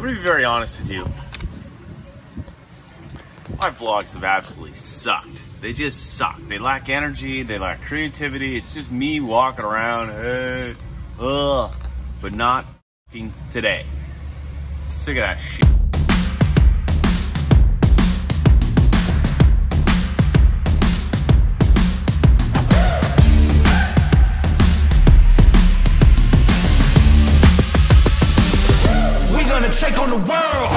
I'm gonna be very honest with you. My vlogs have absolutely sucked. They just suck. They lack energy, they lack creativity. It's just me walking around, hey, but not f***ing today. Sick of that shit. We're gonna take on the world.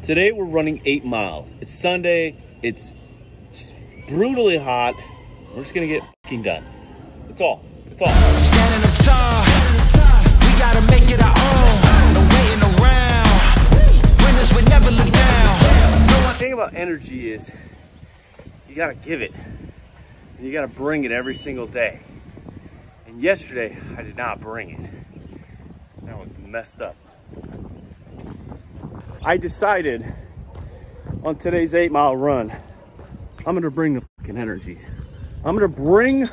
Today we're running 8 miles. It's Sunday, it's brutally hot. We're just gonna get fucking done. That's all, that's all. Standing up tall, we gotta make it our own. No waiting around, winners would never look down. The thing about energy is, you gotta give it. And you gotta bring it every single day. And yesterday, I did not bring it. That was messed up. I decided on today's 8-mile run, I'm gonna bring the fucking energy. I'm gonna bring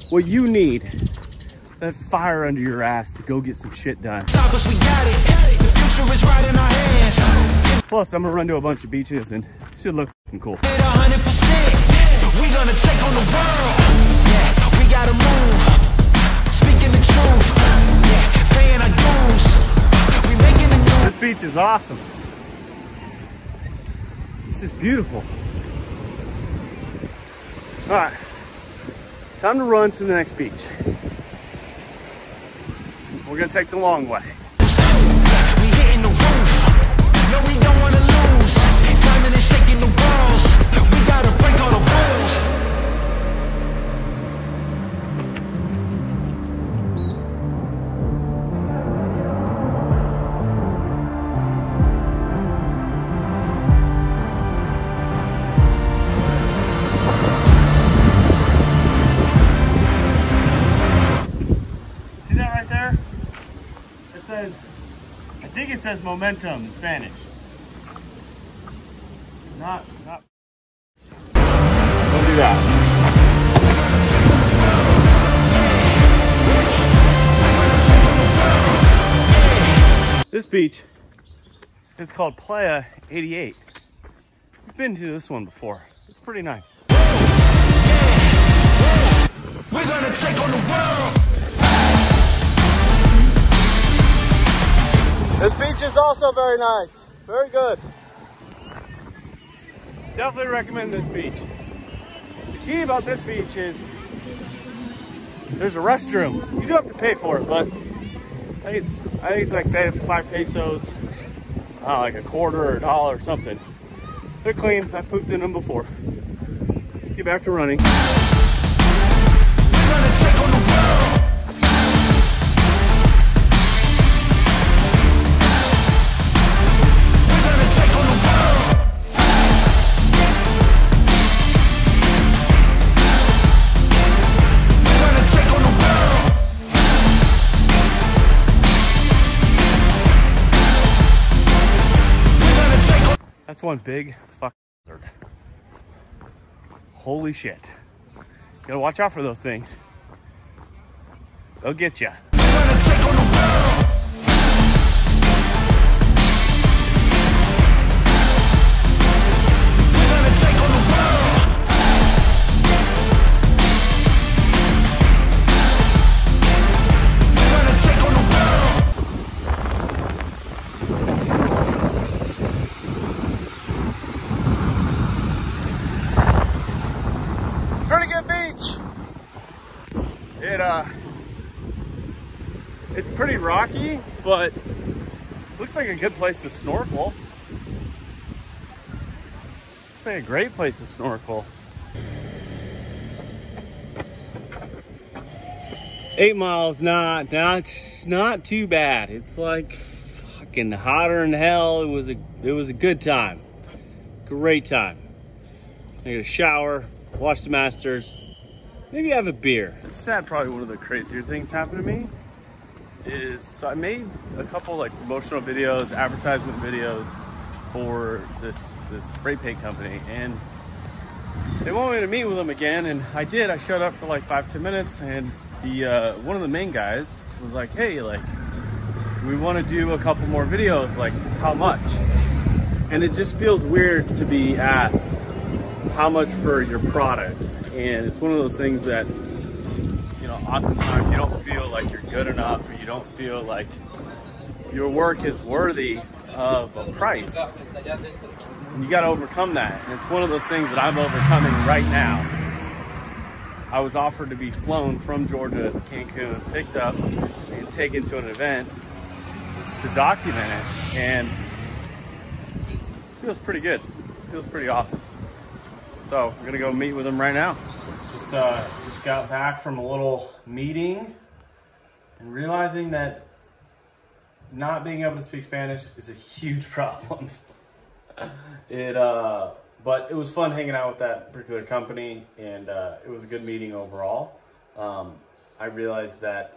what you need, that fire under your ass to go get some shit done. Stop us, we got it. The future is right in our hands. Plus, I'm gonna run to a bunch of beaches and it should look fucking cool. 100%, we gonna take on the world. Yeah, we gotta move. Speaking the truth, yeah, paying our dues. We making the news. This beach is awesome. This is beautiful. All right, time to run to the next beach. We're gonna take the long way. We hitting the roof. No, we don't wanna lose. Climbing and shaking the walls. We gotta break all the rules. I think it says momentum in Spanish. Not. Don't do that. This beach is called Playa 88. We've been to this one before. It's pretty nice. We're gonna take on the world. This beach is also very nice. Very good. Definitely recommend this beach. The key about this beach is there's a restroom. You do have to pay for it, but I think it's like 5 pesos, like a quarter or $1 or something. They're clean. I've pooped in them before. Let's get back to running. We're gonna take on the world. That's one big fucking lizard. Holy shit. You gotta watch out for those things. They'll get you. It's pretty rocky, but looks like a good place to snorkel. Looks like a great place to snorkel. 8 miles, not too bad. It's like fucking hotter than hell. It was a good time. Great time. I get a shower, watch the Masters, maybe have a beer. It's sad, probably one of the crazier things happened to me is, so I made a couple like promotional videos, advertisement videos for this spray paint company, and they want me to meet with them again, and I did. I showed up for like 5-10 minutes, and the one of the main guys was like, hey, like, we want to do a couple more videos, like, how much? And it just feels weird to be asked how much for your product, and it's one of those things that, you know, oftentimes you don't feel like you're good enough, or you don't feel like your work is worthy of a price. And you got to overcome that, and it's one of those things that I'm overcoming right now. I was offered to be flown from Georgia to Cancun, picked up, and taken to an event to document it, and it feels pretty good. It feels pretty awesome. So we're gonna go meet with them right now. Just got back from a little meeting and realizing that not being able to speak Spanish is a huge problem. But it was fun hanging out with that particular company, and it was a good meeting overall. I realized that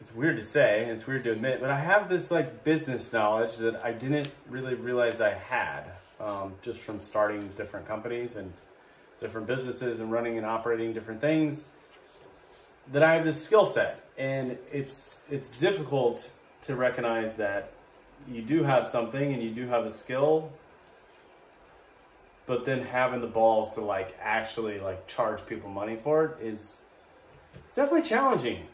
it's weird to say, and it's weird to admit, but I have this like business knowledge that I didn't really realize I had, just from starting different companies and different businesses and running and operating different things, that I have this skill set. And it's difficult to recognize that you do have something and you do have a skill, but then having the balls to like actually like charge people money for it it's definitely challenging.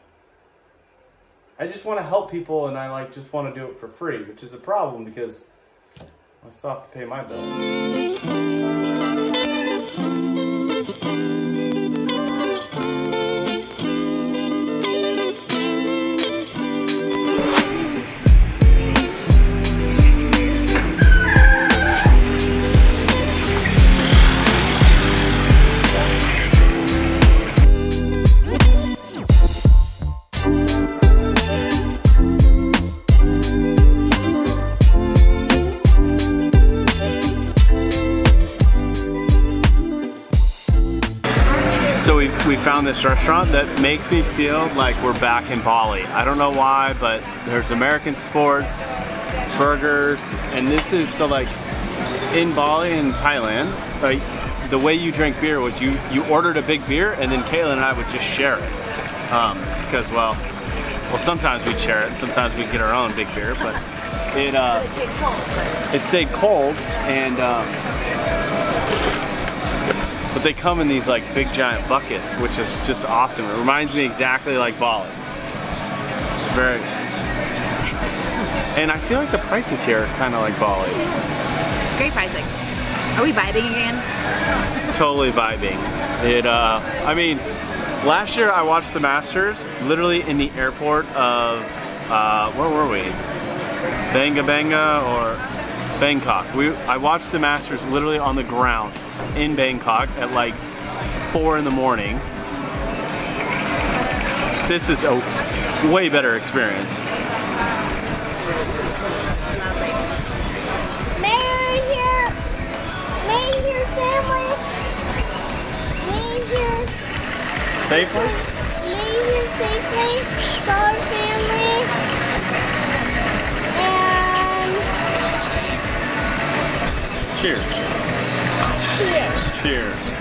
I just want to help people, and I like just want to do it for free, which is a problem because I still have to pay my bills. So we found this restaurant that makes me feel like we're back in Bali. I don't know why, but there's American sports, burgers, and this is, so like in Bali and Thailand, like the way you drink beer was you ordered a big beer, and then Kayla and I would just share it. Because well sometimes we'd share it, and sometimes we'd get our own big beer, but it stayed cold, and but they come in these like big giant buckets, which is just awesome. It reminds me exactly like Bali. It's very, and I feel like the prices here are kind of like Bali. Great pricing. Are we vibing again? Totally vibing. I mean, last year I watched the Masters literally in the airport of, where were we? Banga or Bangkok. I watched the Masters literally on the ground in Bangkok at like 4 in the morning. This is a way better experience. May I hear family? May I hear Safely? May I hear safely? Our family. And Cheers. cheers. Cheers.